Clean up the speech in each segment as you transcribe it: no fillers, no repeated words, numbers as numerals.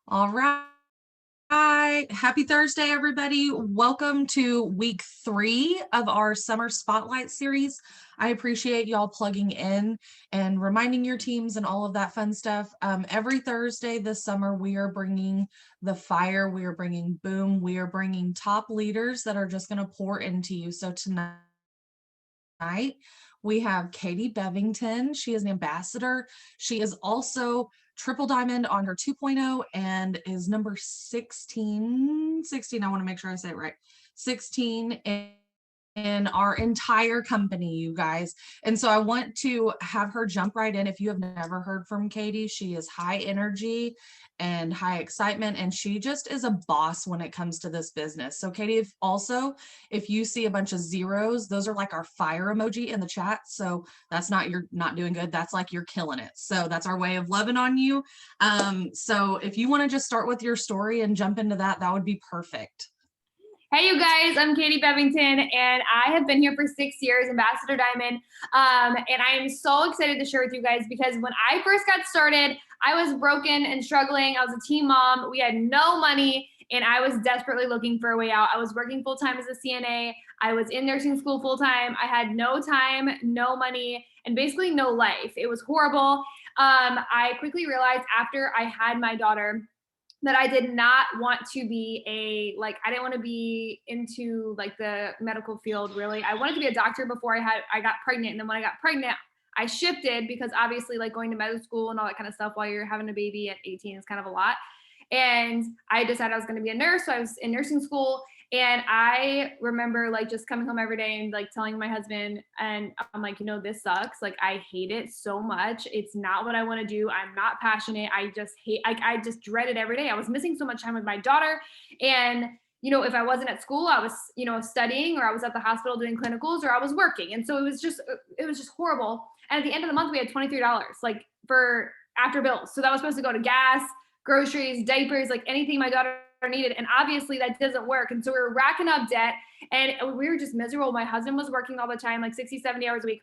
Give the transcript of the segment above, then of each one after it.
All right. Happy Thursday, everybody. Welcome to week 3 of our summer spotlight series. I appreciate y'all plugging in and reminding your teams and all of that fun stuff. Every Thursday this summer, we are bringing the fire, we are bringing boom, we are bringing top leaders that are just going to pour into you. So tonight, we have Katie Bevington. She is an ambassador. She is also triple diamond on her 2.0 and is number 16. I want to make sure I say it right. 16 in our entire company, you guys. And so I want to have her jump right in. If you have never heard from Katie, she is high energy and high excitement, and she just is a boss when it comes to this business. So Katie, if you see a bunch of zeros, those are like our fire emoji in the chat. So that's not you're not doing good. That's like you're killing it. So that's our way of loving on you. So if you want to just start with your story and jump into that, that would be perfect. Hey, you guys, I'm Katie Bevington, and I have been here for 6 years, Ambassador Diamond. And I am so excited to share with you guys because when I first got started, I was broken and struggling. I was a teen mom. We had no money, and I was desperately looking for a way out. I was working full-time as a CNA. I was in nursing school full-time. I had no time, no money, and basically no life. It was horrible. I quickly realized after I had my daughter that I did not want to be I didn't want to be into like the medical field really. I wanted to be a doctor before I got pregnant. And then when I got pregnant, I shifted because obviously like going to medical school and all that kind of stuff while you're having a baby at 18 is kind of a lot. And I decided I was going to be a nurse. So I was in nursing school. And I remember like just coming home every day and like telling my husband, and I'm like, this sucks. Like, I hate it so much. It's not what I want to do. I'm not passionate. I just dread it every day. I was missing so much time with my daughter. And, if I wasn't at school, I was, studying, or I was at the hospital doing clinicals, or I was working. And so it was just horrible. And at the end of the month, we had $23 like for after bills. So that was supposed to go to gas, groceries, diapers, like anything my daughter needed. And obviously that doesn't work. And so we were racking up debt and we were just miserable. My husband was working all the time, like 60, 70 hours a week.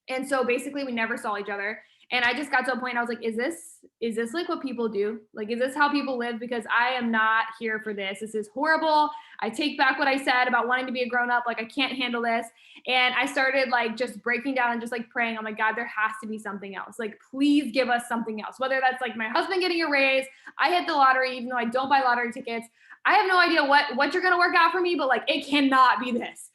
And so basically we never saw each other. And I just got to a point, I was like, is this like what people do? Like, is this how people live? Because I am not here for this. This is horrible. I take back what I said about wanting to be a grown up. Like, I can't handle this. And I started like just breaking down and just like praying. Oh my God, there has to be something else. Like, please give us something else. Whether that's like my husband getting a raise, I hit the lottery, even though I don't buy lottery tickets. I have no idea what you're going to work out for me, but like, it cannot be this.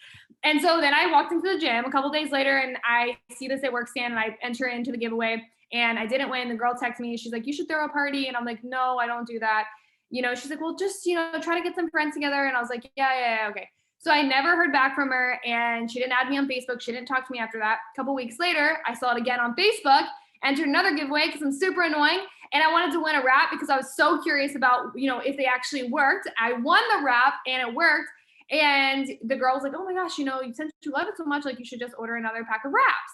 And so then I walked into the gym a couple days later and I see this at work stand and I enter into the giveaway and I didn't win. The girl texted me. She's like, you should throw a party. And I'm like, no, I don't do that. She's like, well, just, try to get some friends together. And I was like, yeah, okay. So I never heard back from her and she didn't add me on Facebook. She didn't talk to me after that. A couple weeks later, I saw it again on Facebook, entered another giveaway because I'm super annoying. And I wanted to win a wrap because I was so curious about, if they actually worked. I won the wrap and it worked. And the girl was like, oh my gosh, since you love it so much, like you should just order another pack of wraps.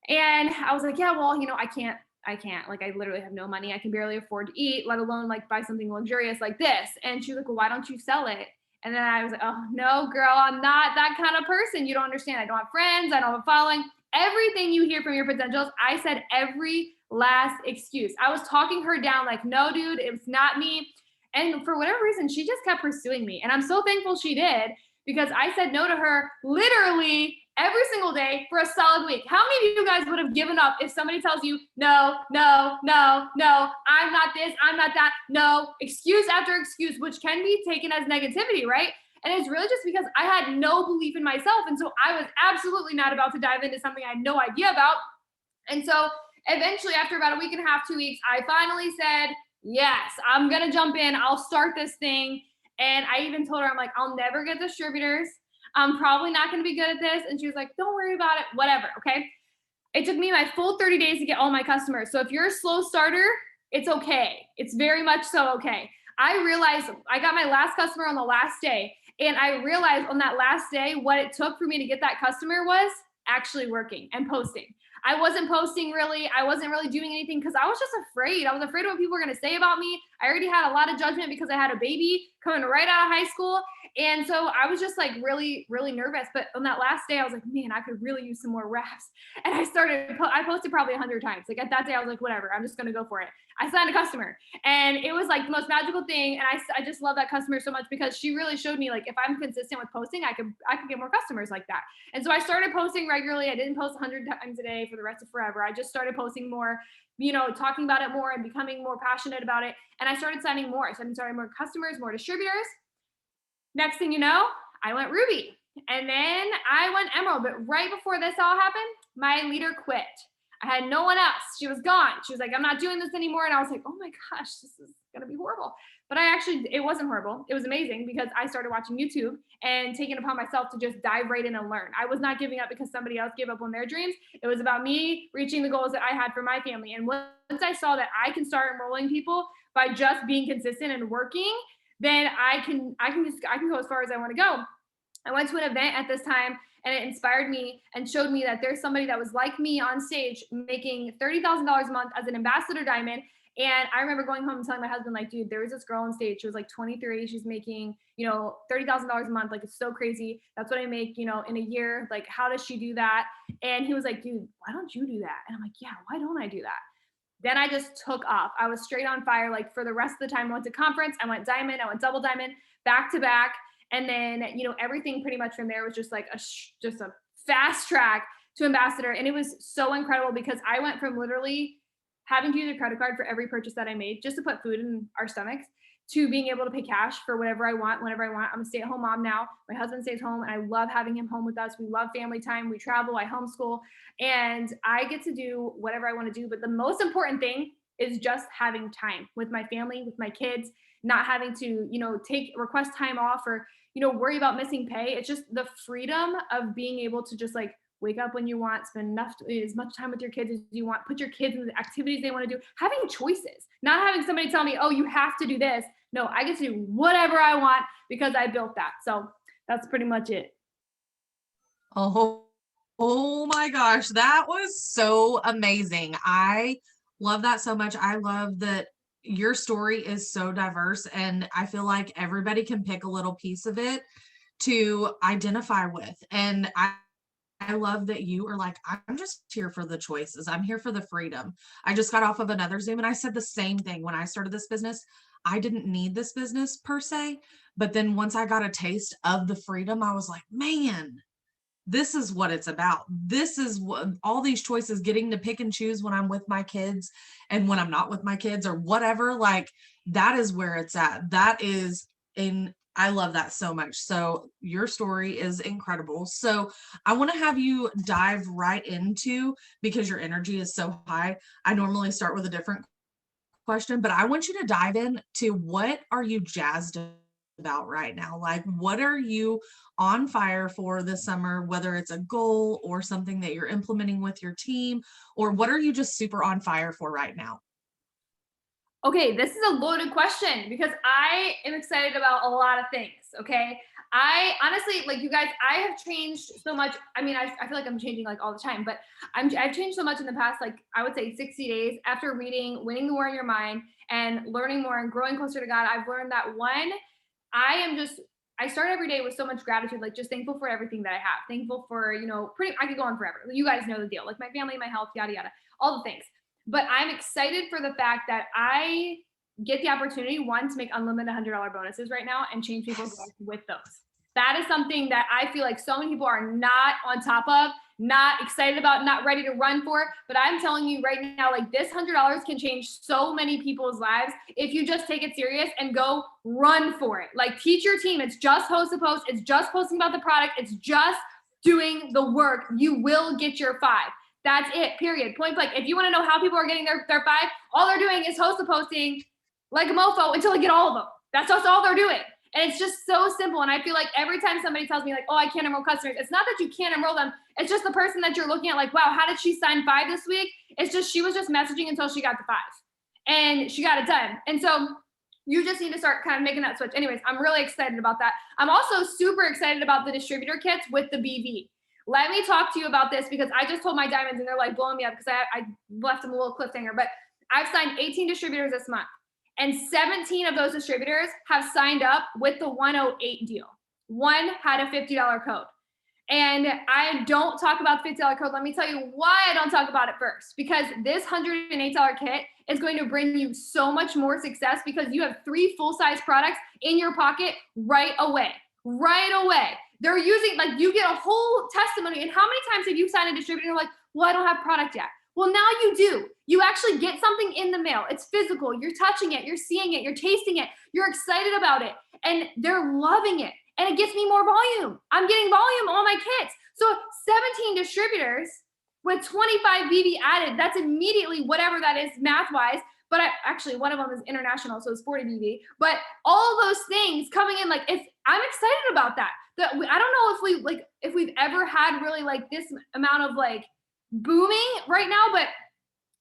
And I was like, yeah, well, I can't, like, I literally have no money. I can barely afford to eat, let alone like buy something luxurious like this. And she was like, well, why don't you sell it? And then I was like, oh no, girl, I'm not that kind of person. You don't understand. I don't have friends. I don't have a following. Everything you hear from your potentials, I said every last excuse. I was talking her down like, no, dude, it's not me. And for whatever reason, she just kept pursuing me. And I'm so thankful she did because I said no to her literally every single day for a solid week. How many of you guys would have given up if somebody tells you, no, I'm not this, I'm not that, no, excuse after excuse, which can be taken as negativity, right? And it's really just because I had no belief in myself. And so I was absolutely not about to dive into something I had no idea about. And so eventually, after about a week and a half, 2 weeks, I finally said, yes, I'm going to jump in. I'll start this thing. And I even told her, I'm like, I'll never get distributors. I'm probably not going to be good at this. And she was like, don't worry about it. Whatever. Okay. It took me my full 30 days to get all my customers. So if you're a slow starter, it's okay. It's very much so okay. I realized I got my last customer on the last day. And I realized on that last day, what it took for me to get that customer was actually working and posting. I wasn't posting really. I wasn't really doing anything because I was just afraid. I was afraid of what people were going to say about me. I already had a lot of judgment because I had a baby coming right out of high school. And so I was just like really, really nervous. But on that last day, I was like, man, I could really use some more reps. And I posted probably 100 times. Like at that day, I was like, whatever, I'm just going to go for it. I signed a customer and it was like the most magical thing. And I just love that customer so much because she really showed me like, if I'm consistent with posting, I could get more customers like that. And so I started posting regularly. I didn't post 100 times a day for the rest of forever. I just started posting more, talking about it more and becoming more passionate about it. And I started signing more. So I started more customers, more distributors. Next thing you know, I went Ruby and then I went Emerald. But right before this all happened, my leader quit. I had no one else. She was gone. She was like, I'm not doing this anymore. And I was like, oh my gosh, this is going to be horrible. But it wasn't horrible. It was amazing because I started watching YouTube and taking it upon myself to just dive right in and learn. I was not giving up because somebody else gave up on their dreams. It was about me reaching the goals that I had for my family. And once I saw that I can start enrolling people by just being consistent and working, then I can go as far as I want to go. I went to an event at this time and it inspired me and showed me that there's somebody that was like me on stage making $30,000 a month as an ambassador diamond. And I remember going home and telling my husband, like, dude, there was this girl on stage. She was like 23. She's making, $30,000 a month. Like, it's so crazy. That's what I make, in a year. Like, how does she do that? And he was like, dude, why don't you do that? And I'm like, yeah, why don't I do that? Then I just took off. I was straight on fire. Like for the rest of the time, I went to conference, I went diamond, I went double diamond, back to back. And then, everything pretty much from there was just like just a fast track to ambassador. And it was so incredible because I went from literally having to use a credit card for every purchase that I made just to put food in our stomachs to being able to pay cash for whatever I want, whenever I want. I'm a stay-at-home mom now. My husband stays home and I love having him home with us. We love family time. We travel, I homeschool, and I get to do whatever I want to do. But the most important thing is just having time with my family, with my kids, not having to, request time off or, worry about missing pay. It's just the freedom of being able to just like wake up when you want, spend as much time with your kids as you want, put your kids in the activities they want to do, having choices, not having somebody tell me, oh, you have to do this. No, I get to do whatever I want because I built that. So that's pretty much it. Oh my gosh, that was so amazing. I love that so much. I love that your story is so diverse, and I feel like everybody can pick a little piece of it to identify with. And I love that you are like, I'm just here for the choices. I'm here for the freedom. I just got off of another Zoom and I said the same thing when I started this business. I didn't need this business per se, but then once I got a taste of the freedom, I was like, man, this is what it's about. This is what all these choices, getting to pick and choose when I'm with my kids and when I'm not with my kids or whatever, like that is where it's at. I love that so much. So your story is incredible. So I want to have you dive right into, because your energy is so high. I normally start with a different question, but I want you to dive into what are you jazzed about right now? Like, what are you on fire for this summer, whether it's a goal or something that you're implementing with your team, or what are you just super on fire for right now? Okay, this is a loaded question because I am excited about a lot of things. Okay. I honestly, like you guys, I have changed so much. I mean, I feel like I'm changing like all the time, but I've changed so much in the past, like I would say 60 days after reading Winning the War in Your Mind and learning more and growing closer to God. I've learned that one, I start every day with so much gratitude, like just thankful for everything that I have, thankful for, I could go on forever. You guys know the deal, like my family, my health, yada, yada, all the things. But I'm excited for the fact that I get the opportunity, one, to make unlimited $100 bonuses right now and change people's lives with those. That is something that I feel like so many people are not on top of, not excited about, not ready to run for. But I'm telling you right now, like this $100 can change so many people's lives if you just take it serious and go run for it. Like teach your team. It's just host a post. It's just posting about the product. It's just doing the work. You will get your 5. That's it, period. Point blank. If you want to know how people are getting their 5, all they're doing is host a posting like a mofo until they get all of them. That's just all they're doing. And it's just so simple. And I feel like every time somebody tells me like, oh, I can't enroll customers, it's not that you can't enroll them. It's just the person that you're looking at like, wow, how did she sign 5 this week? It's just, she was just messaging until she got the 5 and she got it done. And so you just need to start kind of making that switch. Anyways, I'm really excited about that. I'm also super excited about the distributor kits with the BV. Let me talk to you about this because I just told my diamonds and they're like blowing me up because I left them a little cliffhanger. But I've signed 18 distributors this month, and 17 of those distributors have signed up with the 108 deal. One had a $50 code. And I don't talk about the $50 code. Let me tell you why I don't talk about it first. Because this $108 kit is going to bring you so much more success because you have 3 full-size products in your pocket right away. Right away. They're using, like, you get a whole testimony. And how many times have you signed a distributor and you're like, well, I don't have product yet? Well, now you do. You actually get something in the mail. It's physical. You're touching it. You're seeing it. You're tasting it. You're excited about it. And they're loving it. And it gets me more volume. I'm getting volume on my kits. So 17 distributors with 25 BB added, that's immediately whatever that is math-wise. But actually, one of them is international, so it's 40 BB. But all those things coming in, like, I'm excited about that. I don't know if we've ever had really like this amount of like booming right now, but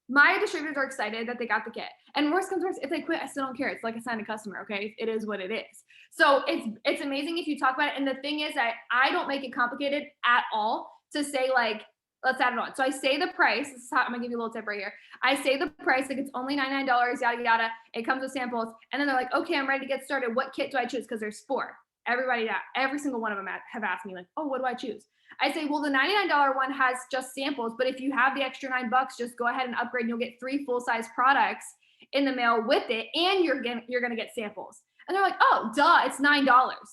my distributors are excited that they got the kit. And worst comes worst, if they quit, I still don't care. It's like a signed customer, okay? It is what it is. So it's amazing if you talk about it. And the thing is that I don't make it complicated at all to say like, let's add it on. So I say the price. This is how I'm gonna give you a little tip right here. I say the price, like it's only $99, yada yada. It comes with samples, and then they're like, okay, I'm ready to get started. What kit do I choose? Because there's 4. Every single one of them have asked me like, oh, what do I choose? I say, well, the $99 one has just samples, but if you have the extra $9, just go ahead and upgrade and you'll get 3 full-size products in the mail with it, and you're gonna get samples. And they're like, oh, duh, it's $9.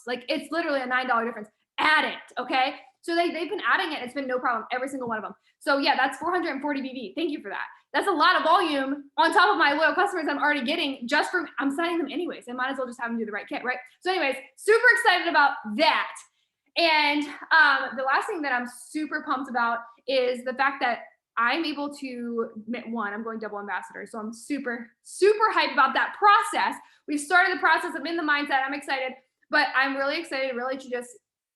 Like, it's literally a $9 difference. Add it, okay? So they've been adding it. It's been no problem, every single one of them. So yeah, that's 440 BB. Thank you for that. That's a lot of volume on top of my loyal customers I'm already getting just from, I'm signing them anyways. I might as well just have them do the right kit, right? So anyways, super excited about that. And the last thing that I'm super pumped about is the fact that I'm able to, one, I'm going double ambassador. So I'm super, super hyped about that process. We've started the process. I'm in the mindset. I'm excited, but I'm really excited really to just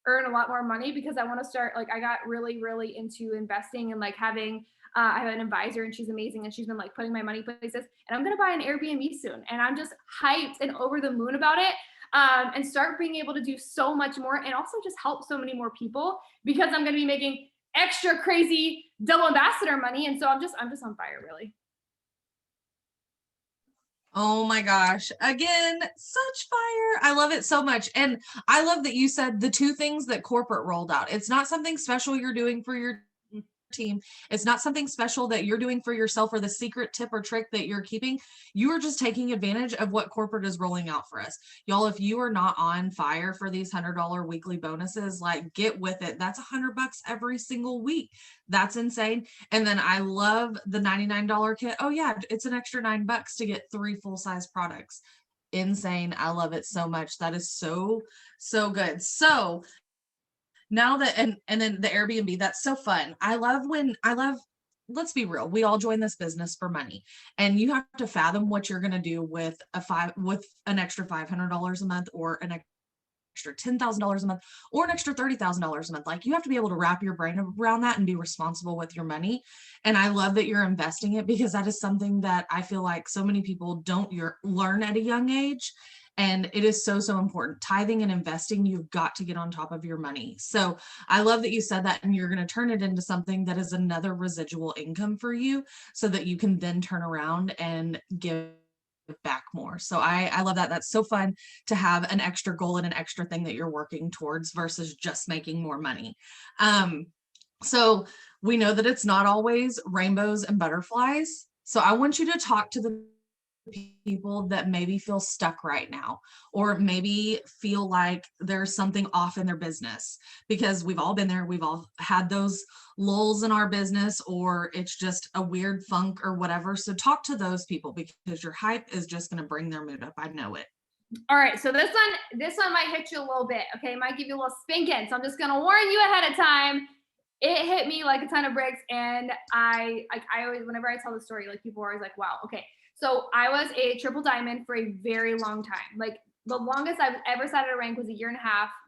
earn a lot more money because I want to start, like, I got really, really into investing and like having, I have an advisor and she's amazing. And she's been like putting my money places, and I'm going to buy an Airbnb soon. And I'm just hyped and over the moon about it. And start being able to do so much more and also just help so many more people because I'm going to be making extra crazy double ambassador money. And so I'm just on fire, really. Oh my gosh. Again, such fire. I love it so much. And I love that you said the 2 things that corporate rolled out. It's not something special you're doing for your team. It's not something special that you're doing for yourself or the secret tip or trick that you're keeping. You are just taking advantage of what corporate is rolling out for us. Y'all, if you are not on fire for these $100 weekly bonuses, like, get with it. That's $100 every single week. That's insane. And then I love the $99 kit. Oh yeah, it's an extra $9 to get 3 full-size products. Insane. I love it so much. That is so good. So now that, and then the Airbnb, that's so fun. I love, let's be real, we all join this business for money, and you have to fathom what you're going to do with an extra $500 a month, or an extra $10,000 a month, or an extra $30,000 a month. Like, you have to be able to wrap your brain around that and be responsible with your money. And I love that you're investing it, because that is something that I feel like so many people don't learn at a young age. And it is so important. Tithing and investing, you've got to get on top of your money. So I love that you said that, and you're going to turn it into something that is another residual income for you, so that you can then turn around and give back more. So I love that. That's so fun to have an extra goal and an extra thing that you're working towards versus just making more money. So we know that it's not always rainbows and butterflies. So I want you to talk to the people that maybe feel stuck right now, or maybe feel like there's something off in their business, because we've all been there. We've all had those lulls in our business, or it's just a weird funk or whatever. So talk to those people, because your hype is just going to bring their mood up. I know it. All right, so this one might hit you a little bit, okay? It might give you a little spanking. So I'm just gonna warn you ahead of time. It hit me like a ton of bricks, and I always, whenever I tell the story, like, people are always like, wow, okay. So I was a triple diamond for a very long time. Like, the longest I've ever sat at a rank was 1.5 years,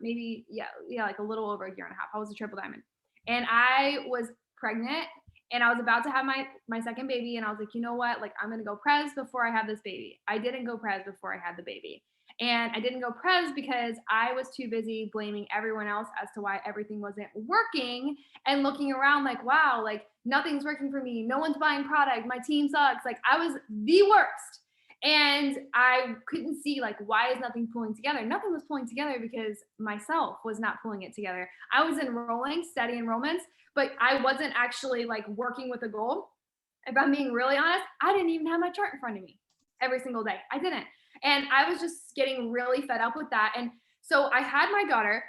maybe, yeah, like a little over 1.5 years. I was a triple diamond. And I was pregnant, and I was about to have my second baby, and I was like, you know what? Like, I'm gonna go pres before I have this baby. I didn't go pres before I had the baby. And I didn't go Prez because I was too busy blaming everyone else as to why everything wasn't working and looking around like, wow, like nothing's working for me. No one's buying product. My team sucks. Like I was the worst. And I couldn't see like, why is nothing pulling together? Nothing was pulling together because myself was not pulling it together. I was enrolling, steady enrollments, but I wasn't actually like working with a goal. If I'm being really honest, I didn't even have my chart in front of me every single day. I didn't. And I was just getting really fed up with that. And so I had my daughter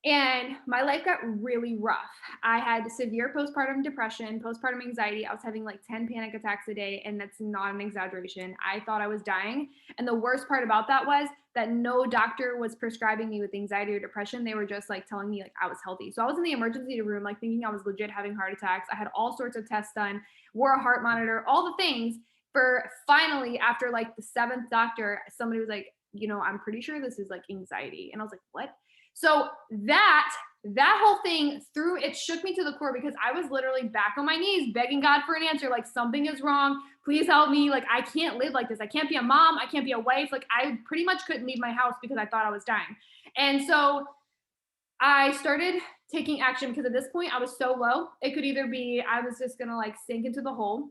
and my life got really rough. I had severe postpartum depression, postpartum anxiety. I was having like 10 panic attacks a day, and that's not an exaggeration. I thought I was dying. And the worst part about that was that no doctor was prescribing me with anxiety or depression. They were just like telling me like I was healthy. So I was in the emergency room, like thinking I was legit having heart attacks. I had all sorts of tests done, wore a heart monitor, all the things. For finally, after like the 7th doctor, somebody was like, I'm pretty sure this is like anxiety. And I was like, what? So that whole thing shook me to the core because I was literally back on my knees begging God for an answer. Like something is wrong. Please help me. Like I can't live like this. I can't be a mom. I can't be a wife. Like I pretty much couldn't leave my house because I thought I was dying. And so I started taking action because at this point I was so low. It could either be I was just going to like sink into the hole,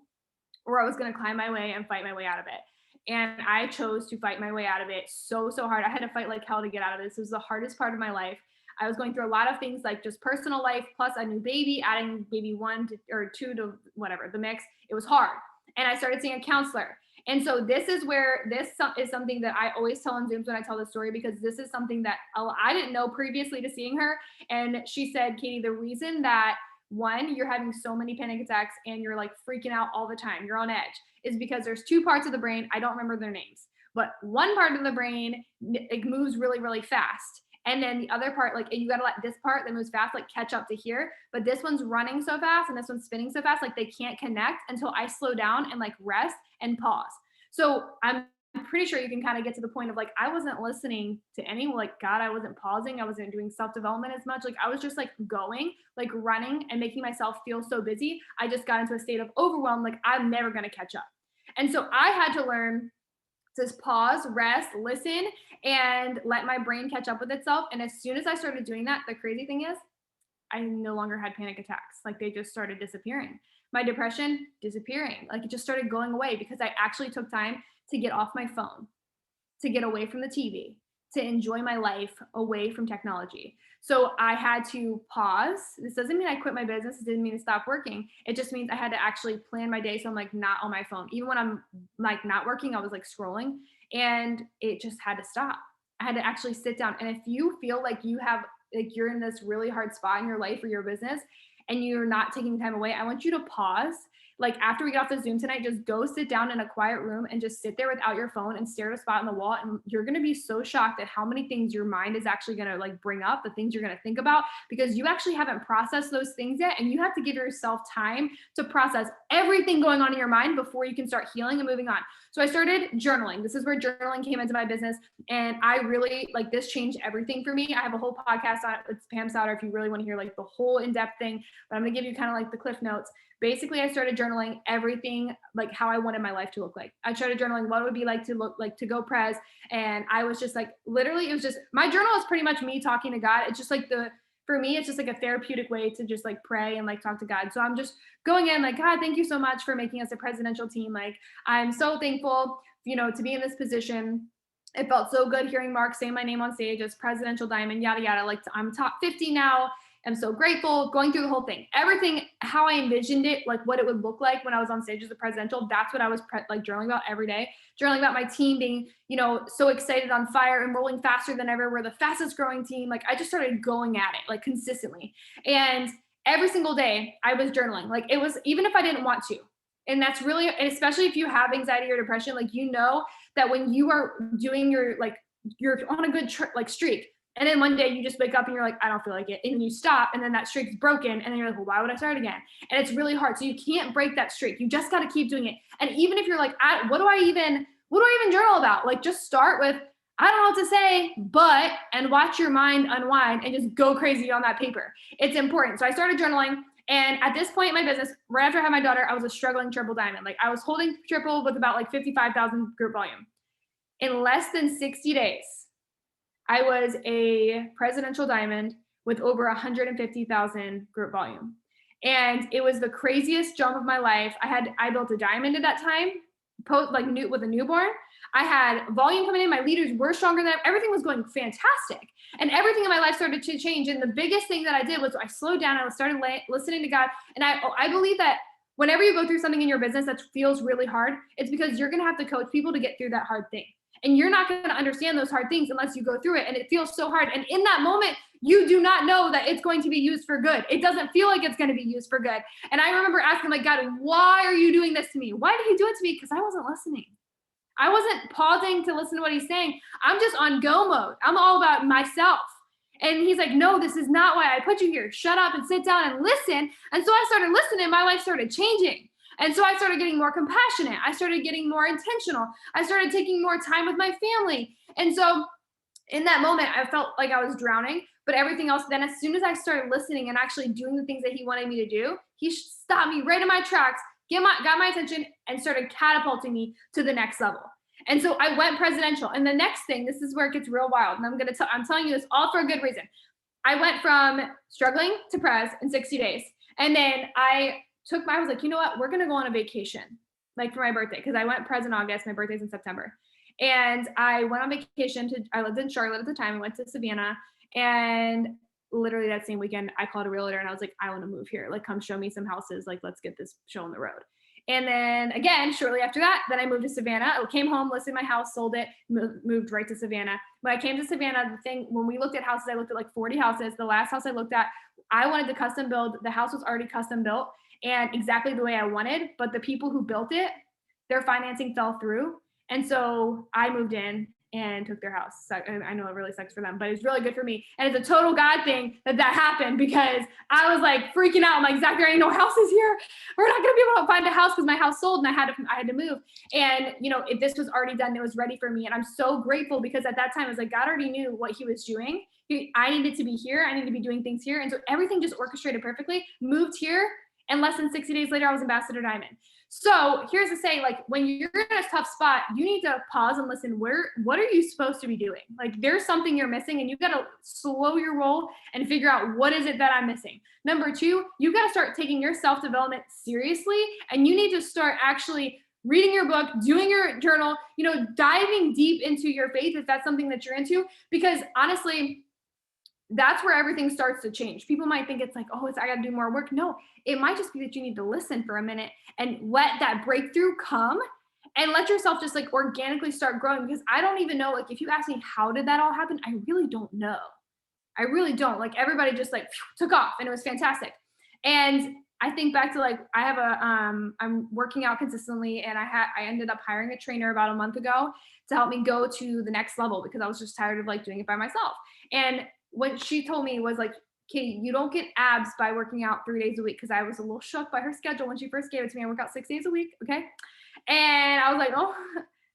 or I was going to climb my way and fight my way out of it. And I chose to fight my way out of it so hard. I had to fight like hell to get out of this. It was the hardest part of my life. I was going through a lot of things like just personal life, plus a new baby, adding baby 1 or 2 to whatever, the mix. It was hard. And I started seeing a counselor. And so this is where this is something that I always tell in Zooms when I tell the story, because this is something that I didn't know previously to seeing her. And she said, Katie, the reason that one, you're having so many panic attacks and you're like freaking out all the time, you're on edge, is because there's 2 parts of the brain. I don't remember their names, but one part of the brain, it moves really, really fast. And then the other part, like you got to let this part that moves fast, like catch up to here. But this one's running so fast and this one's spinning so fast, like they can't connect until I slow down and like rest and pause. So I'm pretty sure you can kind of get to the point of like, I wasn't listening to anyone, like God, I wasn't pausing. I wasn't doing self-development as much. Like I was just like going, like running and making myself feel so busy. I just got into a state of overwhelm. Like I'm never going to catch up. And so I had to learn to pause, rest, listen, and let my brain catch up with itself. And as soon as I started doing that, the crazy thing is I no longer had panic attacks. Like they just started disappearing. My depression disappearing. Like it just started going away because I actually took time to get off my phone, to get away from the TV, to enjoy my life away from technology. So I had to pause. This doesn't mean I quit my business. It didn't mean to stop working. It just means I had to actually plan my day so I'm like not on my phone. Even when I'm like not working, I was like scrolling, and it just had to stop. I had to actually sit down. And if you feel like you're in this really hard spot in your life or your business and you're not taking time away, I want you to pause. Like after we get off the Zoom tonight, just go sit down in a quiet room and just sit there without your phone and stare at a spot on the wall. And you're going to be so shocked at how many things your mind is actually going to like bring up, the things you're going to think about, because you actually haven't processed those things yet. And you have to give yourself time to process everything going on in your mind before you can start healing and moving on. So I started journaling. This is where journaling came into my business. And I really like this changed everything for me. I have a whole podcast on it. It's Pam Souter if you really want to hear like the whole in-depth thing, but I'm going to give you kind of like the cliff notes. Basically, I started journaling everything, like how I wanted my life to look like. I started journaling what it would be like to look like to go Prez. And I was just like, literally, it was just, my journal is pretty much me talking to God. It's just like for me, it's just like a therapeutic way to just like pray and like talk to God. So I'm just going in like, God, thank you so much for making us a presidential team. Like, I'm so thankful, to be in this position. It felt so good hearing Mark say my name on stage as presidential diamond, yada, yada. Like I'm top 50 now. I'm so grateful, going through the whole thing, everything, how I envisioned it, like what it would look like when I was on stage as a presidential. That's what I was like journaling about every day, journaling about my team being, so excited, on fire, and rolling faster than ever. We're the fastest growing team. Like I just started going at it like consistently. And every single day I was journaling. Like it was, even if I didn't want to. And that's really, especially if you have anxiety or depression, like, that when you are doing you're on a good streak, and then one day you just wake up and you're like, I don't feel like it. And then you stop, and then that streak's broken. And then you're like, well, why would I start again? And it's really hard. So you can't break that streak. You just got to keep doing it. And even if you're like, what do I even journal about? Like just start with, I don't know what to say, and watch your mind unwind and just go crazy on that paper. It's important. So I started journaling. And at this point in my business, right after I had my daughter, I was a struggling triple diamond. Like I was holding triple with about like 55,000 group volume. In less than 60 days, I was a presidential diamond with over 150,000 group volume. And it was the craziest jump of my life. I built a diamond at that time, with a newborn. I had volume coming in. My leaders were stronger than everything was going fantastic. And everything in my life started to change. And the biggest thing that I did was I slowed down. I started listening to God. And I believe that whenever you go through something in your business that feels really hard, it's because you're going to have to coach people to get through that hard thing. And you're not going to understand those hard things unless you go through it. And it feels so hard. And in that moment, you do not know that it's going to be used for good. It doesn't feel like it's going to be used for good. And I remember asking, like, God, why are you doing this to me? Why did he do it to me? Because I wasn't listening. I wasn't pausing to listen to what he's saying. I'm just on go mode. I'm all about myself. And he's like, no, this is not why I put you here. Shut up and sit down and listen. And so I started listening. My life started changing. And so I started getting more compassionate. I started getting more intentional. I started taking more time with my family. And so in that moment, I felt like I was drowning, but everything else, then as soon as I started listening and actually doing the things that he wanted me to do, he stopped me right in my tracks, got my attention, and started catapulting me to the next level. And so I went presidential. And the next thing, this is where it gets real wild. And I'm telling you this all for a good reason. I went from struggling to pres in 60 days. And then I was like, you know what? We're going to go on a vacation, like for my birthday. Cause I went pres in August, my birthday's in September. And I went on vacation I lived in Charlotte at the time. I went to Savannah, and literally that same weekend I called a realtor and I was like, I want to move here. Like, come show me some houses. Like, let's get this show on the road. And then again, shortly after that, then I moved to Savannah. I came home, listed my house, sold it, moved right to Savannah. When I came to Savannah, when we looked at houses, I looked at like 40 houses. The last house I looked at, I wanted to custom build. The house was already custom built and exactly the way I wanted, but the people who built it, their financing fell through. And so I moved in and took their house. So, and I know it really sucks for them, but it's really good for me. And it's a total God thing that happened because I was like freaking out. I'm like, Zach, there ain't no houses here. We're not gonna be able to find a house because my house sold and I had to move. And if this was already done, it was ready for me. And I'm so grateful because at that time, I was like, God already knew what he was doing. I needed to be here. I needed to be doing things here. And so everything just orchestrated perfectly, moved here. And less than 60 days later, I was Ambassador Diamond. So here's the saying, like, when you're in a tough spot, you need to pause and listen. What are you supposed to be doing? Like, there's something you're missing and you got to slow your roll and figure out what is it that I'm missing. Number two, you got to start taking your self-development seriously, and you need to start actually reading your book, doing your journal, diving deep into your faith if that's something that you're into, because honestly, that's where everything starts to change. People might think it's like, oh, I got to do more work. No, it might just be that you need to listen for a minute and let that breakthrough come and let yourself just like organically start growing. Because I don't even know, like, if you ask me, how did that all happen? I really don't know. I really don't. Like, everybody just like took off and it was fantastic. And I think back to like, I'm working out consistently, and I ended up hiring a trainer about a month ago to help me go to the next level because I was just tired of like doing it by myself. And what she told me was like, Katie, you don't get abs by working out 3 days a week. Cause I was a little shook by her schedule when she first gave it to me. I work out 6 days a week. Okay. And I was like, oh,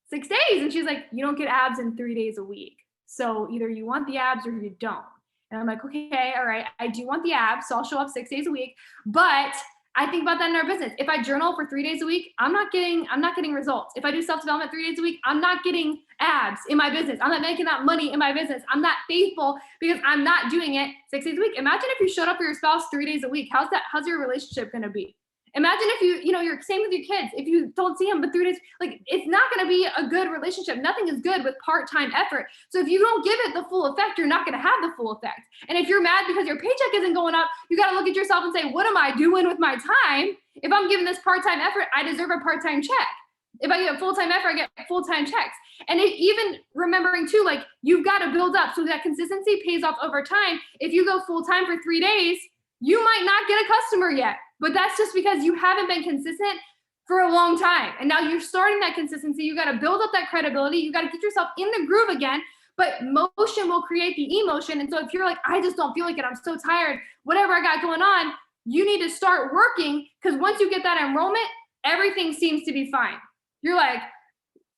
6 days. And she's like, you don't get abs in 3 days a week. So either you want the abs or you don't. And I'm like, okay, all right. I do want the abs. So I'll show up 6 days a week, but I think about that in our business. If I journal for 3 days a week, I'm not getting results. If I do self-development 3 days a week, I'm not getting abs in my business. I'm not making that money in my business. I'm not faithful because I'm not doing it 6 days a week. Imagine if you showed up for your spouse 3 days a week. How's your relationship going to be? Imagine if you're same with your kids. If you don't see them but 3 days, like, it's not going to be a good relationship. Nothing is good with part-time effort. So if you don't give it the full effect, you're not going to have the full effect. And if you're mad because your paycheck isn't going up, you got to look at yourself and say, what am I doing with my time? If I'm giving this part-time effort, I deserve a part-time check. If I get full-time effort, I get full-time checks. And even remembering too, like, you've got to build up so that consistency pays off over time. If you go full-time for 3 days, you might not get a customer yet, but that's just because you haven't been consistent for a long time. And now you're starting that consistency. You got to build up that credibility. You got to get yourself in the groove again, but motion will create the emotion. And so if you're like, I just don't feel like it, I'm so tired, whatever I got going on, you need to start working, because once you get that enrollment, everything seems to be fine. You're like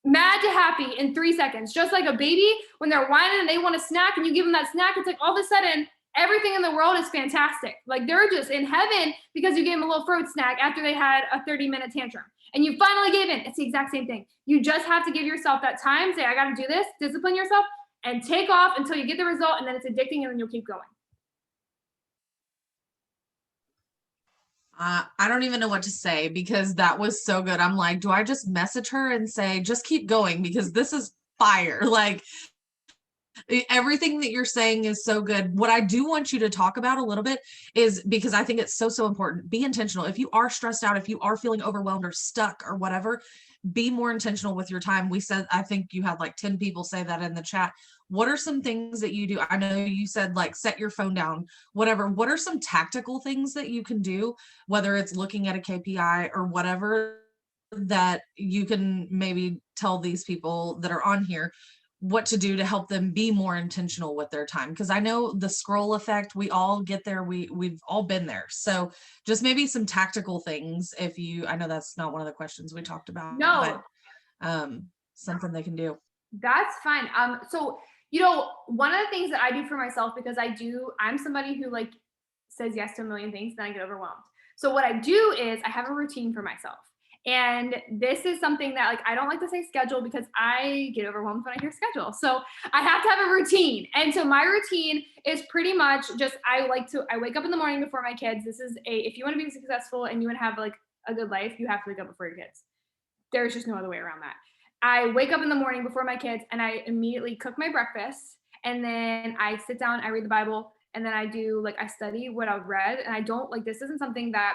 mad to happy in 3 seconds, just like a baby when they're whining and they want a snack and you give them that snack. It's like all of a sudden, everything in the world is fantastic. Like, they're just in heaven because you gave them a little fruit snack after they had a 30-minute tantrum. And you finally gave in. It's the exact same thing. You just have to give yourself that time. Say, I got to do this. Discipline yourself. and take off until you get the result, and then it's addicting, and then you'll keep going. I don't even know what to say because that was so good. I'm like, do I just message her and say, just keep going because this is fire? Like, everything that you're saying is so good. What I do want you to talk about a little bit is, because I think it's so important, be intentional. If you are stressed out, if you are feeling overwhelmed or stuck or whatever, be more intentional with your time. We said, I think you had like 10 people say that in the chat. What are some things that you do? I know you said like set your phone down, whatever. What are some tactical things that you can do, whether it's looking at a KPI or whatever, that you can maybe tell these people that are on here what to do to help them be more intentional with their time? Because I know the scroll effect, we all get there, we've all been there. So just maybe some tactical things. If you, I know that's not one of the questions we talked about, No, but something they can do. that's fine. So one of the things that I do for myself, because I'm somebody who like says yes to a million things, then I get overwhelmed. So what I do is I have a routine for myself. And this is something that like I don't like to say schedule because I get overwhelmed when I hear schedule. So I have to have a routine. And so my routine is pretty much just I wake up in the morning before my kids. If you want to be successful and you want to have like a good life, you have to wake up before your kids. There's just no other way around that. I wake up in the morning before my kids and I immediately cook my breakfast, and then I sit down, I read the Bible, and then I study what I've read. And I don't like, this isn't something that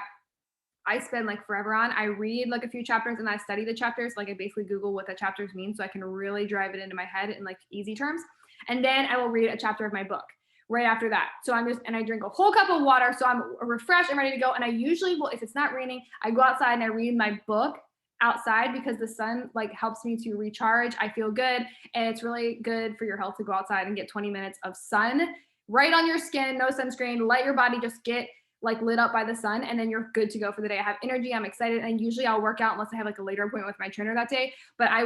I spend like forever on. I read like a few chapters and I study the chapters. Like I basically Google what the chapters mean so I can really drive it into my head in like easy terms. And then I will read a chapter of my book right after that. So I drink a whole cup of water. So I'm refreshed and ready to go. And I usually will, if it's not raining, I go outside and I read my book outside because the sun like helps me to recharge. I feel good. And it's really good for your health to go outside and get 20 minutes of sun right on your skin, no sunscreen, let your body just get like lit up by the sun, and then you're good to go for the day. I have energy, I'm excited, and usually I'll work out unless I have like a later appointment with my trainer that day, but I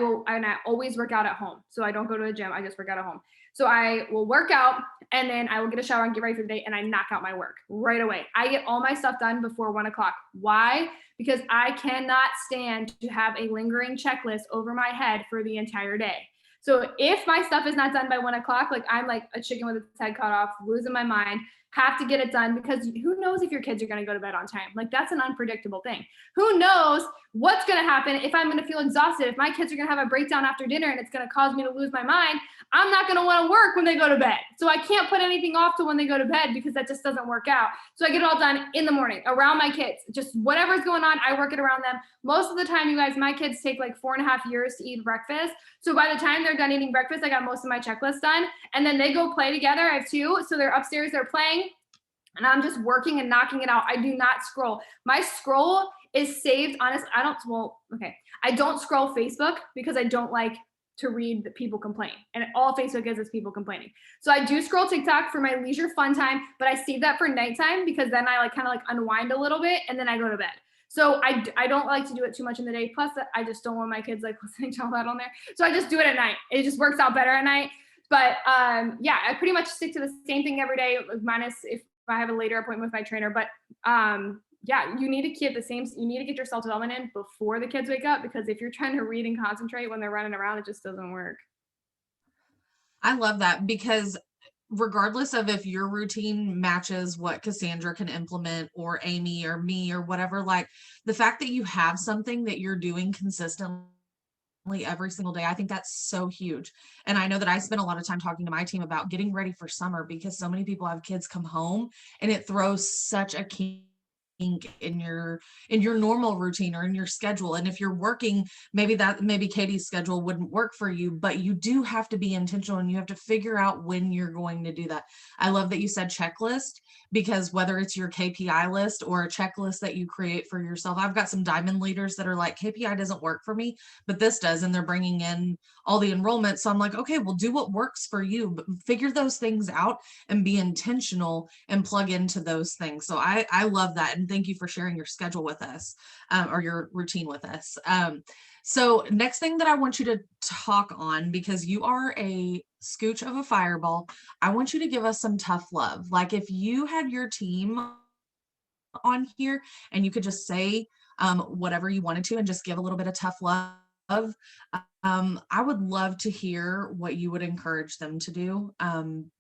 always work out at home. So I don't go to a gym, I just work out at home. So I will work out and then I will get a shower and get ready for the day, and I knock out my work right away. I get all my stuff done before 1:00. Why? Because I cannot stand to have a lingering checklist over my head for the entire day. So if my stuff is not done by 1:00, like I'm like a chicken with its head cut off, losing my mind, have to get it done, because who knows if your kids are going to go to bed on time? Like that's an unpredictable thing. Who knows what's going to happen if I'm going to feel exhausted, if my kids are going to have a breakdown after dinner and it's going to cause me to lose my mind. I'm not going to want to work when they go to bed. So I can't put anything off to when they go to bed because that just doesn't work out. So I get it all done in the morning around my kids. Just whatever's going on, I work it around them. Most of the time, you guys, my kids take like 4.5 years to eat breakfast. So by the time they're done eating breakfast, I got most of my checklist done. And then they go play together. I have 2. So they're upstairs, they're playing. And I'm just working and knocking it out. I do not scroll. My scroll is saved. Honestly, I don't scroll Facebook because I don't like to read the people complain. And all Facebook is people complaining. So I do scroll TikTok for my leisure fun time, but I save that for nighttime because then I like kind of like unwind a little bit and then I go to bed. So I don't like to do it too much in the day. Plus I just don't want my kids like listening to all that on there. So I just do it at night. It just works out better at night. But yeah, I pretty much stick to the same thing every day, minus if I have a later appointment with my trainer. But yeah, you need to keep you need to get your self-development in before the kids wake up, because if you're trying to read and concentrate when they're running around, it just doesn't work. I love that, because regardless of if your routine matches what Cassandra can implement or Amy or me or whatever, like the fact that you have something that you're doing consistently every single day, I think that's so huge. And I know that I spend a lot of time talking to my team about getting ready for summer, because so many people have kids come home and it throws such a kink in your normal routine or in your schedule. And if you're working, maybe Katie's schedule wouldn't work for you, but you do have to be intentional and you have to figure out when you're going to do that. I love that you said checklist, because whether it's your KPI list or a checklist that you create for yourself, I've got some diamond leaders that are like, KPI doesn't work for me, but this does, and they're bringing in all the enrollment. So I'm like, okay, well, do what works for you, but figure those things out and be intentional and plug into those things. So I love that. And thank you for sharing your schedule with us, or your routine with us. So next thing that I want you to talk on, because you are a scooch of a fireball, I want you to give us some tough love. Like if you had your team on here and you could just say whatever you wanted to and just give a little bit of tough love I would love to hear what you would encourage them to do.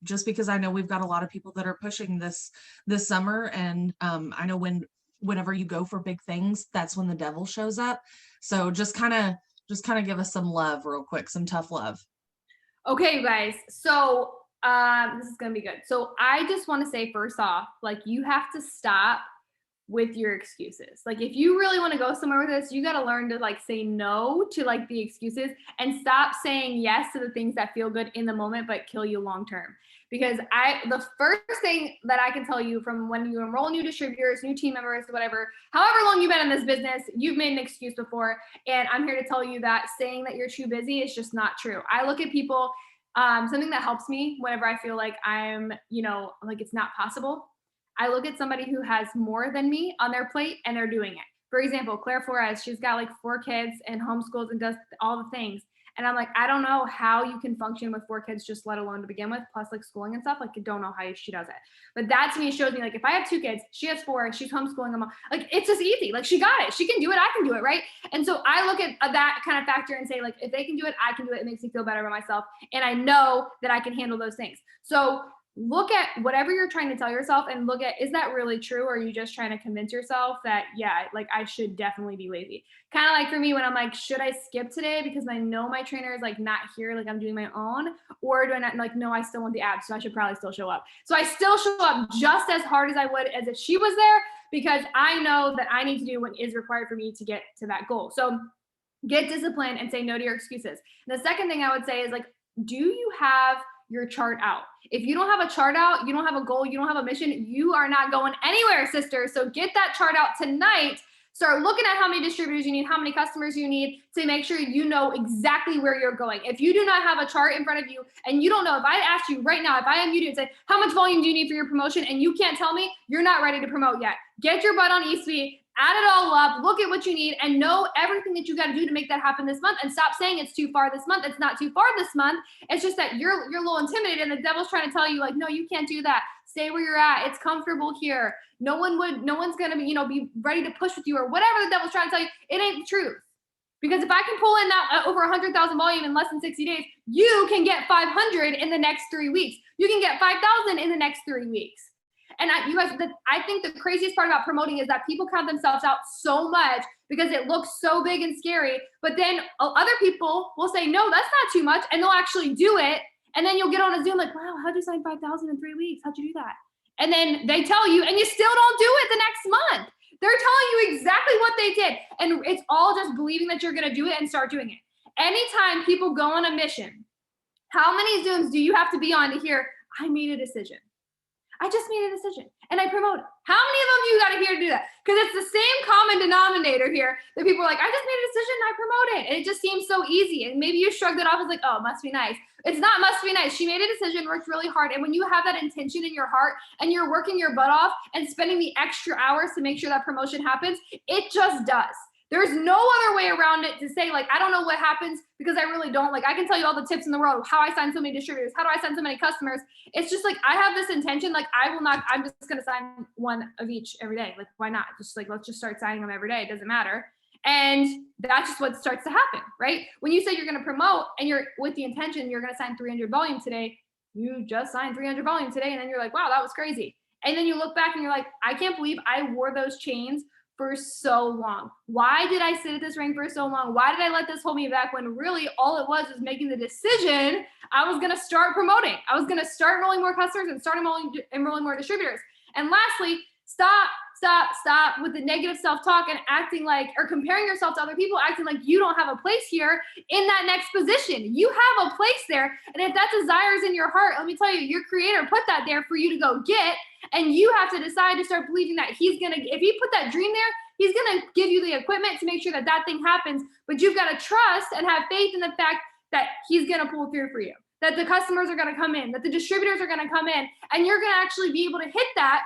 Just because I know we've got a lot of people that are pushing this summer, and I know whenever you go for big things, that's when the devil shows up. So just kind of give us some love real quick, some tough love. Okay, you guys. So this is gonna be good. So I just want to say first off, like you have to stop with your excuses. Like if you really want to go somewhere with this, you got to learn to like say no to like the excuses and stop saying yes to the things that feel good in the moment but kill you long term. Because the first thing that I can tell you from when you enroll new distributors, new team members, whatever, however long you've been in this business, you've made an excuse before. And I'm here to tell you that saying that you're too busy is just not true. I look at people, something that helps me whenever I feel like I'm, like it's not possible. I look at somebody who has more than me on their plate and they're doing it. For example, Claire Flores, she's got like 4 kids and homeschools and does all the things. And I'm like, I don't know how you can function with 4 kids, just let alone to begin with, plus like schooling and stuff. Like, I don't know how she does it. But that to me shows me, like, if I have 2 kids, she has 4, she's homeschooling them all. Like, it's just easy. Like, she got it. She can do it. I can do it. Right. And so I look at that kind of factor and say, like, if they can do it, I can do it. It makes me feel better about myself. And I know that I can handle those things. So look at whatever you're trying to tell yourself and look at, is that really true? Or are you just trying to convince yourself that, yeah, like I should definitely be lazy? Kind of like for me when I'm like, should I skip today because I know my trainer is like not here, like I'm doing my own? Or do I not, like, no, I still want the abs, so I should probably still show up. So I still show up just as hard as I would as if she was there, because I know that I need to do what is required for me to get to that goal. So get disciplined and say no to your excuses. And the second thing I would say is, like, do you have your chart out? If you don't have a chart out, you don't have a goal, you don't have a mission, you are not going anywhere, sister. So get that chart out tonight. Start looking at how many distributors you need, how many customers you need, to make sure you know exactly where you're going. If you do not have a chart in front of you and you don't know, if I asked you right now, if I am you and say, how much volume do you need for your promotion? And you can't tell me, you're not ready to promote yet. Get your butt on eSuite, add it all up, look at what you need, and know everything that you got to do to make that happen this month. And stop saying it's too far this month. It's not too far this month. It's just that you're a little intimidated and the devil's trying to tell you, like, no, you can't do that. Stay where you're at. It's comfortable here. No one's going to be ready to push with you, or whatever the devil's trying to tell you. It ain't the truth. Because if I can pull in that over 100,000 volume in less than 60 days, you can get 500 in the next 3 weeks. You can get 5,000 in the next 3 weeks. And I think the craziest part about promoting is that people count themselves out so much because it looks so big and scary. But then other people will say, no, that's not too much. And they'll actually do it. And then you'll get on a Zoom like, wow, how'd you sign 5,000 in 3 weeks? How'd you do that? And then they tell you, and you still don't do it the next month. They're telling you exactly what they did. And it's all just believing that you're going to do it and start doing it. Anytime people go on a mission, how many Zooms do you have to be on to hear, I made a decision? I just made a decision and I promote it. How many of them you got to hear to do that? Because it's the same common denominator here that people are like, I just made a decision, I promote it. And it just seems so easy. And maybe you shrugged it off as like, oh, it must be nice. It's not must be nice. She made a decision, worked really hard. And when you have that intention in your heart and you're working your butt off and spending the extra hours to make sure that promotion happens, it just does. There's no other way around it to say, like, I don't know what happens because I really don't. Like, I can tell you all the tips in the world, how I sign so many distributors, how do I sign so many customers. It's just like, I have this intention, like, I'm just going to sign one of each every day. Like, why not? Just like, let's just start signing them every day. It doesn't matter. And that's just what starts to happen, right? When you say you're going to promote and you're with the intention, you're going to sign 300 volume today, you just signed 300 volume today. And then you're like, wow, that was crazy. And then you look back and you're like, I can't believe I wore those chains for so long. Why did I sit at this ring for so long? Why did I let this hold me back when really all it was making the decision I was going to start promoting. I was going to start enrolling more customers and start enrolling more distributors. And lastly, stop with the negative self-talk and acting like, or comparing yourself to other people, acting like you don't have a place here in that next position. You have a place there. And if that desire is in your heart, let me tell you, your creator put that there for you to go get. And you have to decide to start believing that if he put that dream there, he's going to give you the equipment to make sure that that thing happens. But you've got to trust and have faith in the fact that he's going to pull through for you, that the customers are going to come in, that the distributors are going to come in, and you're going to actually be able to hit that.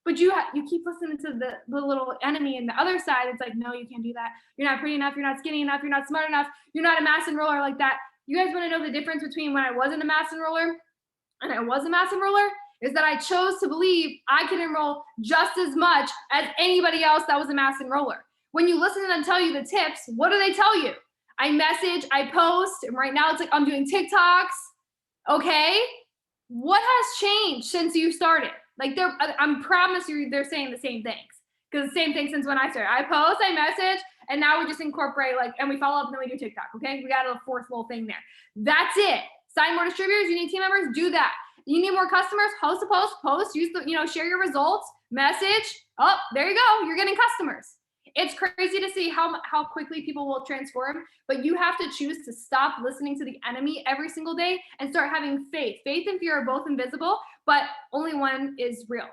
But you keep listening to the little enemy and the other side. It's like, no, you can't do that. You're not pretty enough. You're not skinny enough. You're not smart enough. You're not a mass enroller like that. You guys want to know the difference between when I wasn't a mass enroller and I was a mass enroller? Is that I chose to believe I can enroll just as much as anybody else that was a mass enroller. When you listen to them tell you the tips, what do they tell you? I message, I post, and right now it's like I'm doing TikToks. Okay, what has changed since you started? Like I promise you, they're saying the same things because the same thing since when I started. I post, I message, and now we just incorporate like, and we follow up, and then we do TikTok. Okay, we got a fourth little thing there. That's it. Sign more distributors. You need team members. Do that. You need more customers. Host a post. Use the share your results. Message. Oh, there you go. You're getting customers. It's crazy to see how quickly people will transform, but you have to choose to stop listening to the enemy every single day and start having faith. Faith and fear are both invisible, but only one is real.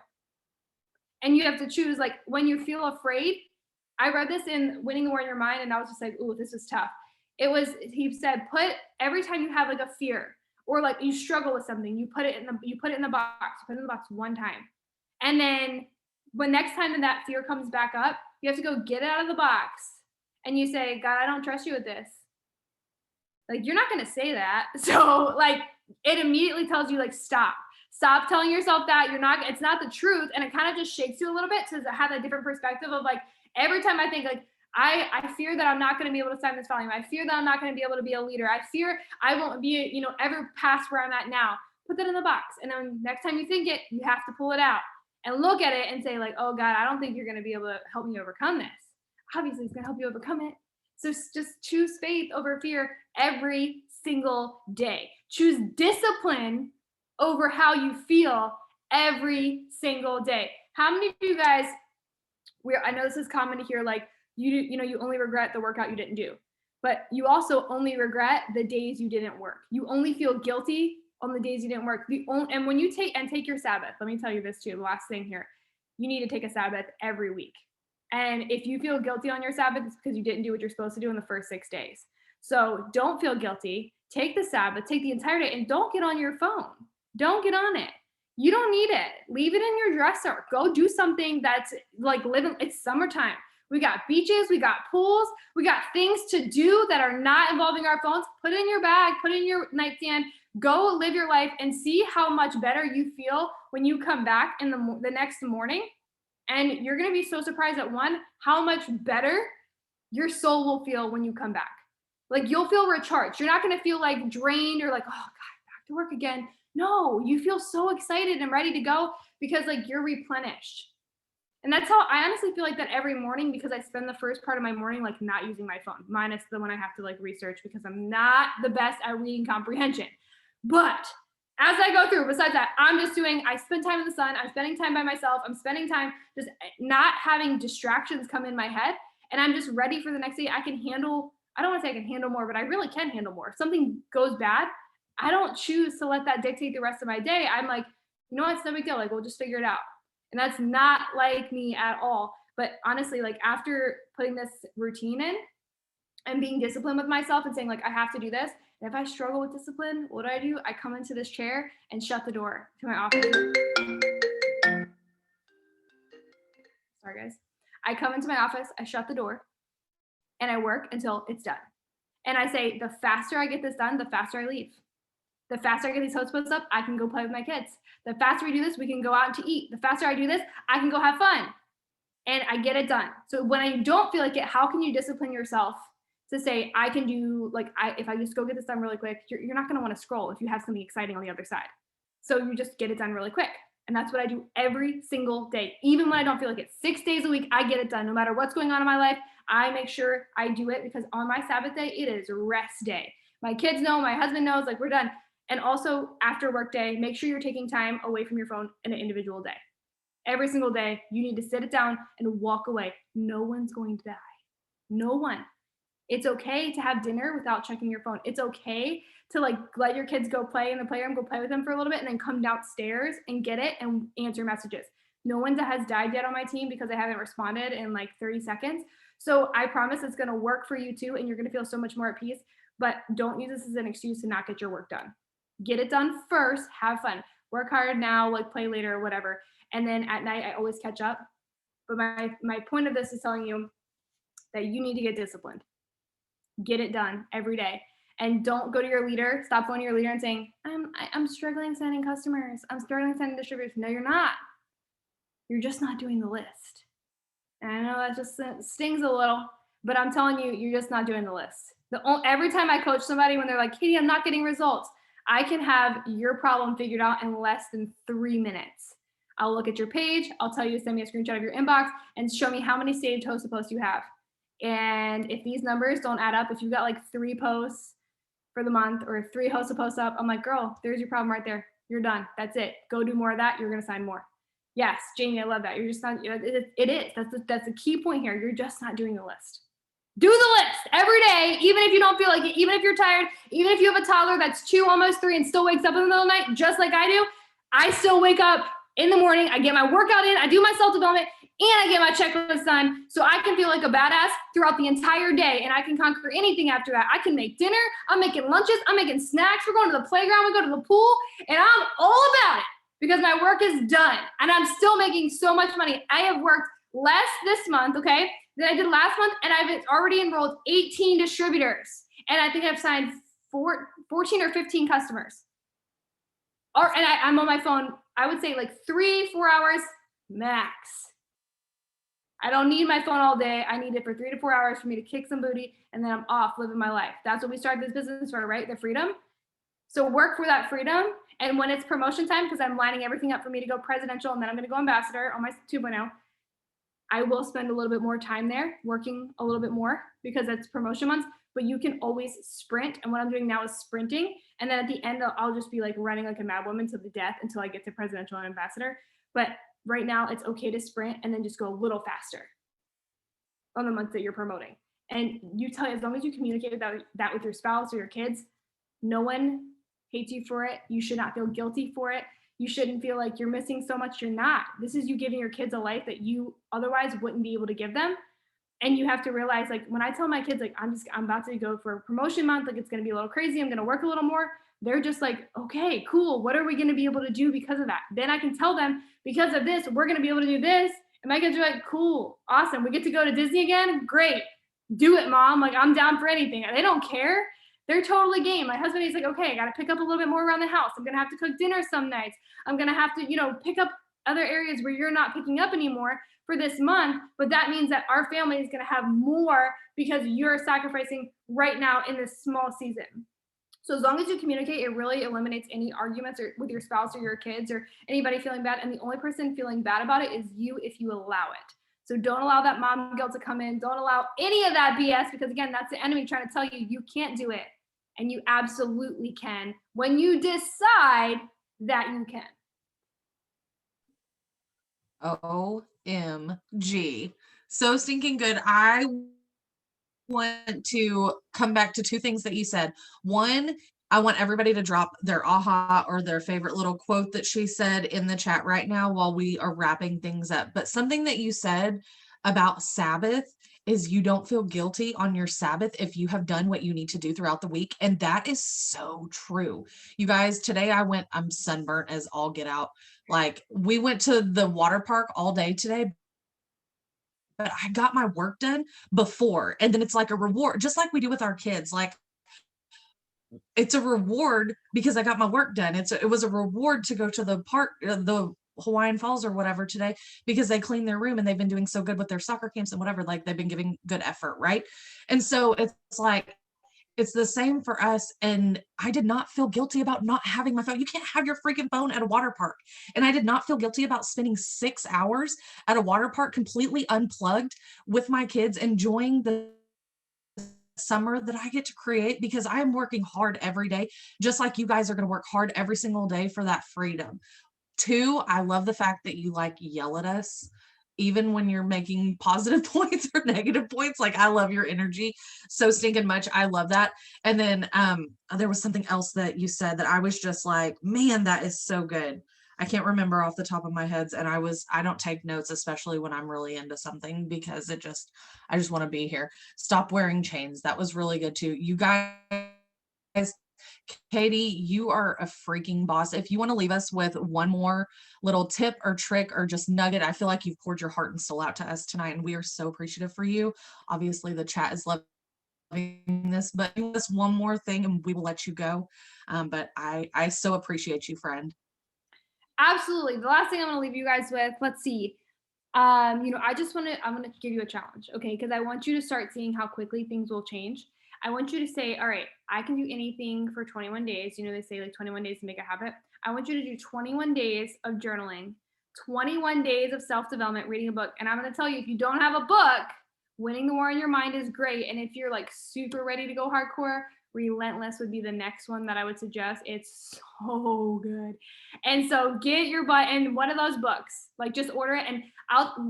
And you have to choose, like, when you feel afraid. I read this in Winning the War in Your Mind, and I was just like, ooh, this is tough. He said, every time you have like a fear or like you struggle with something, you put it in the box. You put it in the box one time. And then when next time that fear comes back up, you have to go get it out of the box and you say, God, I don't trust you with this. Like, you're not going to say that. So like, it immediately tells you, like, stop telling yourself that it's not the truth. And it kind of just shakes you a little bit to have a different perspective of like, every time I think like, I fear that I'm not going to be able to sign this volume. I fear that I'm not going to be able to be a leader. I fear I won't be, ever past where I'm at now. Put that in the box. And then next time you think it, you have to pull it out and look at it and say like, oh God, I don't think you're going to be able to help me overcome this. Obviously it's going to help you overcome it. So just choose faith over fear every single day. Choose discipline over how you feel every single day. How many of you guys, I know this is common to hear, like, you only regret the workout you didn't do, but you also only regret the days you didn't work. You only feel guilty on the days you didn't work. And when you take your Sabbath, let me tell you this too, the last thing here, you need to take a Sabbath every week. And if you feel guilty on your Sabbath, it's because you didn't do what you're supposed to do in the first 6 days. So don't feel guilty. Take the Sabbath, take the entire day, and don't get on your phone. Don't get on it. You don't need it. Leave it in your dresser. Go do something that's like living. It's summertime. We got beaches, we got pools, we got things to do that are not involving our phones. Put it in your bag, put it in your nightstand, go live your life and see how much better you feel when you come back in the next morning. And you're going to be so surprised at how much better your soul will feel when you come back. Like, you'll feel recharged. You're not going to feel like drained or like, oh God, back to work again. No, you feel so excited and ready to go because like you're replenished. And that's how I honestly feel like that every morning, because I spend the first part of my morning like not using my phone, minus the one I have to like research because I'm not the best at reading comprehension. But as I go through, besides that, I spend time in the sun, I'm spending time by myself, I'm spending time just not having distractions come in my head, and I'm just ready for the next day. I don't want to say I can handle more, but I really can handle more. If something goes bad, I don't choose to let that dictate the rest of my day. I'm like, you know what, it's no big deal. Like, we'll just figure it out. And that's not like me at all. But honestly, like after putting this routine in and being disciplined with myself and saying like, I have to do this. And if I struggle with discipline, what do? I come into this chair and shut the door to my office. Sorry, guys. I come into my office, I shut the door, and I work until it's done. And I say, the faster I get this done, the faster I leave. The faster I get these hotspots up, I can go play with my kids. The faster we do this, we can go out to eat. The faster I do this, I can go have fun. And I get it done. So when I don't feel like it, how can you discipline yourself to say, I can do, like, if I just go get this done really quick, you're not going to want to scroll if you have something exciting on the other side. So you just get it done really quick. And that's what I do every single day. Even when I don't feel like it, 6 days a week, I get it done. No matter what's going on in my life, I make sure I do it because on my Sabbath day, it is rest day. My kids know, my husband knows, like, we're done. And also after work day, make sure you're taking time away from your phone in an individual day. Every single day, you need to sit it down and walk away. No one's going to die. No one. It's okay to have dinner without checking your phone. It's okay to like let your kids go play in the playroom, go play with them for a little bit, and then come downstairs and get it and answer messages. No one has died yet on my team because I haven't responded in like 30 seconds. So I promise it's going to work for you too, and you're going to feel so much more at peace. But don't use this as an excuse to not get your work done. Get it done first, have fun, work hard now, like play later or whatever. And then at night, I always catch up. But my point of this is telling you that you need to get disciplined. Get it done every day. And don't go to your leader, stop going to your leader and saying, I'm struggling signing customers. I'm struggling signing distributors. No, you're not. You're just not doing the list. And I know that just stings a little, but I'm telling you, you're just not doing the list. Every time I coach somebody when they're like, Katie, I'm not getting results, I can have your problem figured out in less than 3 minutes. I'll look at your page. I'll tell you to send me a screenshot of your inbox and show me how many saved host posts you have. And if these numbers don't add up, if you've got like 3 posts for the month or 3 hosts posts up, I'm like, girl, there's your problem right there. You're done. That's it. Go do more of that. You're going to sign more. Yes, Jamie, I love that. You're just not, it is. That's the key point here. You're just not doing the list. Do the list every day, even if you don't feel like it, even if you're tired, even if you have a toddler that's 2, almost 3, and still wakes up in the middle of the night, just like I do. I still wake up in the morning. I get my workout in. I do my self-development, and I get my checklist done so I can feel like a badass throughout the entire day, and I can conquer anything after that. I can make dinner. I'm making lunches. I'm making snacks. We're going to the playground. We go to the pool, and I'm all about it because my work is done, and I'm still making so much money. I have worked less this month, okay, than I did last month, and I've already enrolled 18 distributors, and I think I've signed 14 or 15 customers. And I'm on my phone, I would say like 3-4 hours max. I don't need my phone all day. I need it for 3 to 4 hours for me to kick some booty, and then I'm off living my life. That's what we started this business for, right? The freedom. So work for that freedom. And when it's promotion time, because I'm lining everything up for me to go presidential, and then I'm going to go ambassador on my 2.0, I will spend a little bit more time there working a little bit more because it's promotion months, but you can always sprint. And what I'm doing now is sprinting. And then at the end, I'll just be like running like a mad woman to the death until I get to presidential and ambassador. But right now it's okay to sprint and then just go a little faster on the months that you're promoting. And you tell, as long as you communicate that with your spouse or your kids, no one hates you for it. You should not feel guilty for it. You shouldn't feel like you're missing so much. You're not. This is you giving your kids a life that you otherwise wouldn't be able to give them. And you have to realize, like, when I tell my kids, like, I'm about to go for a promotion month, like, it's going to be a little crazy, I'm going to work a little more, they're just like, okay, cool, what are we going to be able to do because of that? Then I can tell them, because of this, we're going to be able to do this. And my kids are like, cool, awesome, we get to go to Disney again, great, do it, mom, like, I'm down for anything. They don't care. They're totally game. My husband is like, okay, I got to pick up a little bit more around the house. I'm going to have to cook dinner some nights. I'm going to have to, pick up other areas where you're not picking up anymore for this month. But that means that our family is going to have more because you're sacrificing right now in this small season. So as long as you communicate, it really eliminates any arguments with your spouse or your kids or anybody feeling bad. And the only person feeling bad about it is you if you allow it. So don't allow that mom guilt to come in. Don't allow any of that BS because, again, that's the enemy trying to tell you you can't do it. And you absolutely can when you decide that you can. OMG. So stinking good. I want to come back to 2 things that you said. One, I want everybody to drop their aha or their favorite little quote that she said in the chat right now while we are wrapping things up. But something that you said about Sabbath is you don't feel guilty on your Sabbath if you have done what you need to do throughout the week. And that is so true. You guys, today I'm sunburnt as all get out. Like, we went to the water park all day today, but I got my work done before. And then it's like a reward, just like we do with our kids. Like, it's a reward because I got my work done. It was a reward to go to the park, the Hawaiian Falls or whatever today, because they cleaned their room and they've been doing so good with their soccer camps and whatever, like they've been giving good effort. Right. And so it's like, it's the same for us. And I did not feel guilty about not having my phone. You can't have your freaking phone at a water park. And I did not feel guilty about spending 6 hours at a water park completely unplugged with my kids, enjoying the summer that I get to create because I am working hard every day, just like you guys are going to work hard every single day for that freedom. 2, I love the fact that you like yell at us even when you're making positive points or negative points. Like, I love your energy so stinking much. I love that. And then there was something else that you said that I was just like, man, that is so good. I can't remember off the top of my head. And I don't take notes, especially when I'm really into something, because I just want to be here. Stop wearing chains. That was really good too. You guys, Katie, you are a freaking boss. If you want to leave us with one more little tip or trick or just nugget, I feel like you've poured your heart and soul out to us tonight, and we are so appreciative for you. Obviously, the chat is loving this, but just one more thing and we will let you go. But I so appreciate you, friend. Absolutely. The last thing I'm going to leave you guys with, let's see. I'm going to give you a challenge, okay? Because I want you to start seeing how quickly things will change. I want you to say, all right, I can do anything for 21 days. You know, they say like 21 days to make a habit. I want you to do 21 days of journaling, 21 days of self-development, reading a book. And I'm going to tell you, if you don't have a book, Winning the War in Your Mind is great. And if you're like super ready to go hardcore, Relentless would be the next one that I would suggest. It's so good. And so get your butt in one of those books. Like just order it. And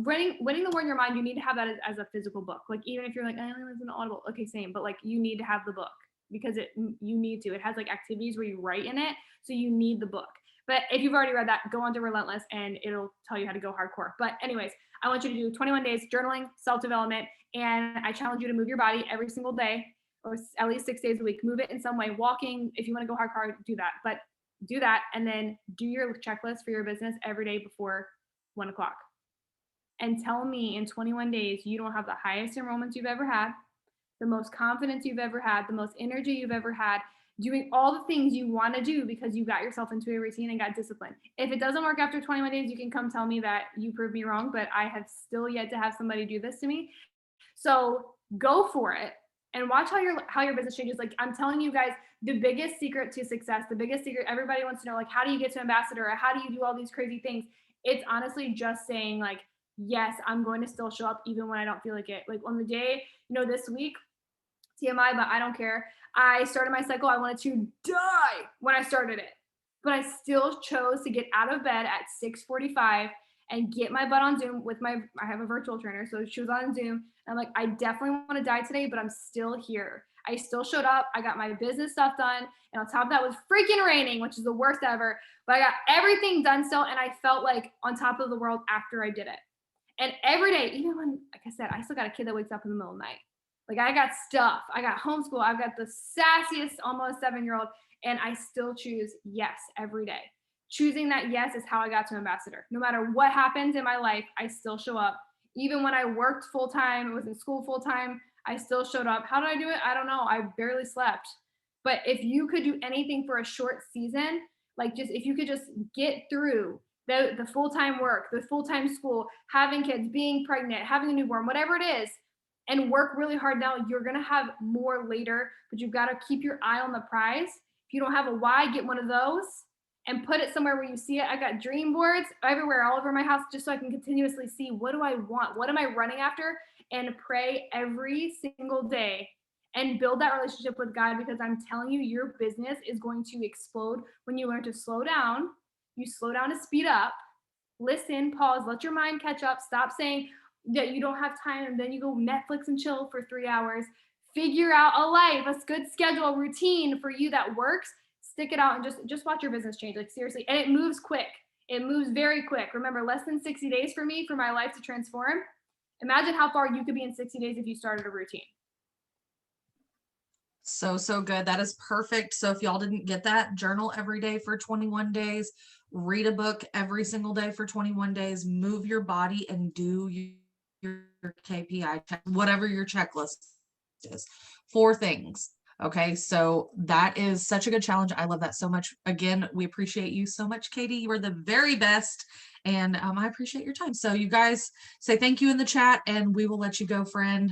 Winning the War in Your Mind, you need to have that as a physical book. Like even if you're like, I only listen to Audible. Okay, same. But like you need to have the book because you need to. It has like activities where you write in it. So you need the book. But if you've already read that, go on to Relentless and it'll tell you how to go hardcore. But anyways, I want you to do 21 days journaling, self-development, and I challenge you to move your body every single day or at least 6 days a week. Move it in some way, walking. If you want to go hardcore, do that. But do that and then do your checklist for your business every day before 1 o'clock. And tell me in 21 days, you don't have the highest enrollments you've ever had, the most confidence you've ever had, the most energy you've ever had, doing all the things you want to do because you got yourself into a routine and got disciplined. If it doesn't work after 21 days, you can come tell me that you proved me wrong, but I have still yet to have somebody do this to me. So go for it and watch how your business changes. Like I'm telling you guys, the biggest secret to success, the biggest secret everybody wants to know, like how do you get to ambassador or how do you do all these crazy things? It's honestly just saying like, yes, I'm going to still show up even when I don't feel like it. Like on the day, this week, TMI, but I don't care. I started my cycle. I wanted to die when I started it, but I still chose to get out of bed at 6:45 and get my butt on Zoom with I have a virtual trainer. So she was on Zoom. And I'm like, I definitely want to die today, but I'm still here. I still showed up. I got my business stuff done. And on top of that was freaking raining, which is the worst ever, but I got everything done still. And I felt like on top of the world after I did it. And every day, even when, like I said, I still got a kid that wakes up in the middle of the night. Like I got stuff. I got homeschool. I've got the sassiest almost 7-year-old, and I still choose yes every day. Choosing that yes is how I got to ambassador. No matter what happens in my life, I still show up. Even when I worked full time, was in school full time, I still showed up. How did I do it? I don't know. I barely slept. But if you could do anything for a short season, like just if you could just get through the full-time work, the full-time school, having kids, being pregnant, having a newborn, whatever it is, and work really hard now, you're going to have more later, but you've got to keep your eye on the prize. If you don't have a why, get one of those and put it somewhere where you see it. I got dream boards everywhere, all over my house, just so I can continuously see what do I want? What am I running after? And pray every single day and build that relationship with God, because I'm telling you, your business is going to explode when you learn to slow down. You slow down to speed up, listen, pause, let your mind catch up, stop saying that you don't have time and then you go Netflix and chill for 3 hours. Figure out a life, a good schedule, a routine for you that works. Stick it out and just watch your business change. Like seriously, and it moves quick. It moves very quick. Remember, less than 60 days for me for my life to transform. Imagine how far you could be in 60 days if you started a routine. So good. That is perfect. So if y'all didn't get that, journal every day for 21 days, read a book every single day for 21 days, move your body and do your KPI, whatever your checklist is. 4 things. Okay. So that is such a good challenge. I love that so much. Again, we appreciate you so much, Katie. You are the very best. And I appreciate your time. So you guys say thank you in the chat and we will let you go, friend.